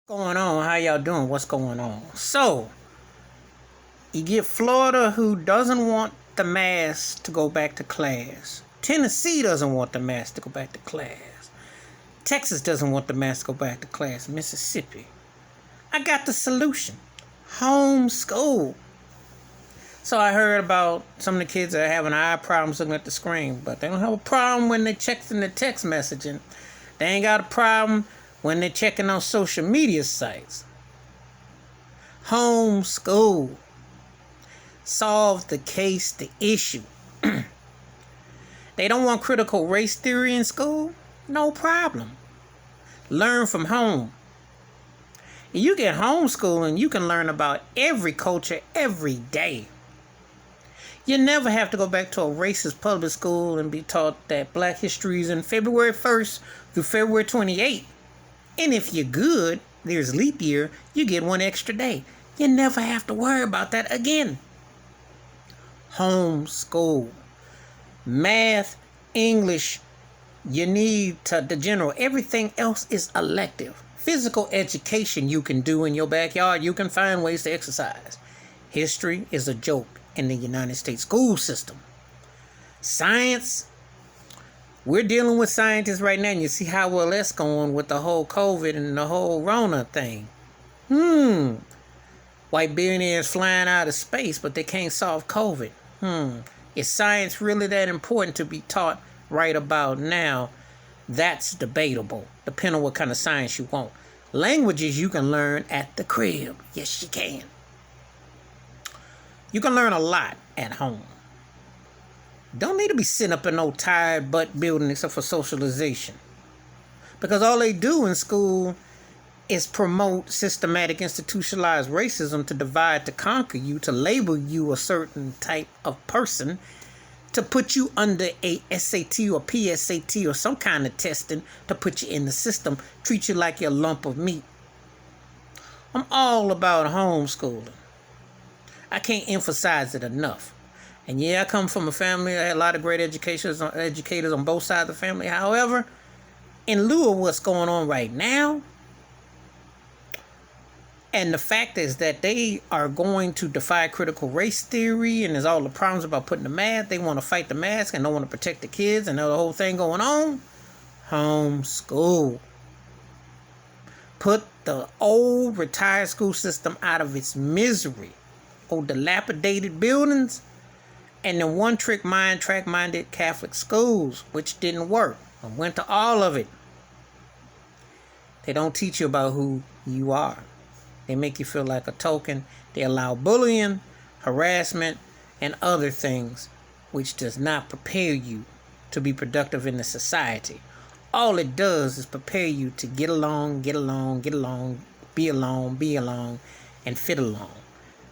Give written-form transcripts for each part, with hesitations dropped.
Going on? How y'all doing? What's going on? So, you get Florida, who doesn't want the mask to go back to class. Tennessee doesn't want the mask to go back to class. Texas doesn't want the mask to go back to class. Mississippi. I got the solution. Homeschool. So I heard about some of the kids that are having eye problems looking at the screen, but they don't have a problem when they check in the text messaging. They ain't got a problem when they're checking on social media sites. Homeschool. Solve the case, the issue. They don't want critical race theory in school? No problem. Learn from home. You get homeschooling, you can learn about every culture every day. You never have to go back to a racist public school and be taught that Black history is in February 1st through February 28th. And if you're good, there's leap year, you get one extra day. You never have to worry about that again. Homeschool. Math, English, you need the general. Everything else is elective. Physical education you can do in your backyard. You can find ways to exercise. History is a joke in the United States school system. Science, we're dealing with scientists right now, and you see how well that's going with the whole COVID and the whole Rona thing. White billionaires flying out of space, but they can't solve COVID. Is science really that important to be taught right about now? That's debatable, depending on what kind of science you want. Languages you can learn at the crib. Yes, you can. You can learn a lot at home. Don't need to be sitting up in no tired butt building except for socialization. Because all they do in school is promote systematic institutionalized racism to divide, to conquer you, to label you a certain type of person, to put you under a SAT or PSAT or some kind of testing to put you in the system, treat you like you're a lump of meat. I'm all about homeschooling. I can't emphasize it enough. And yeah, I come from a family that had a lot of great educators on both sides of the family. However, in lieu of what's going on right now, and the fact is that they are going to defy critical race theory, and there's all the problems about putting the mask. They want to fight the mask and don't want to protect the kids, and the whole thing going on. Homeschool. Put the old retired school system out of its misery. Old dilapidated buildings, and the one-trick mind, track-minded Catholic schools, which didn't work. I went to all of it. They don't teach you about who you are. They make you feel like a token. They allow bullying, harassment, and other things, which does not prepare you to be productive in the society. All it does is prepare you to get along, be along, and fit along.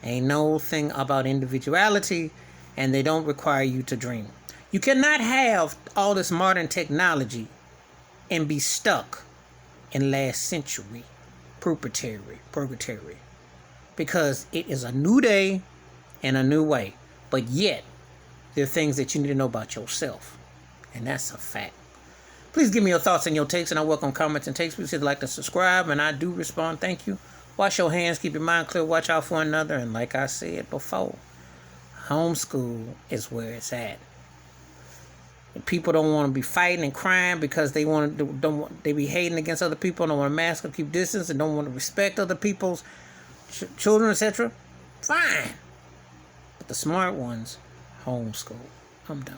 Ain't no thing about individuality, and they don't require you to dream. You cannot have all this modern technology and be stuck in last century purgatory, because it is a new day and a new way. But yet, there are things that you need to know about yourself, and that's a fact. Please give me your thoughts and your takes, and I welcome comments and takes. Please hit like to subscribe, and I do respond. Thank you. Wash your hands, keep your mind clear, watch out for one another, and like I said before, homeschool is where it's at. People don't want to be fighting and crying because they they be hating against other people, don't want to mask or keep distance, and don't want to respect other people's children, etc. Fine. But the smart ones, homeschool. I'm done.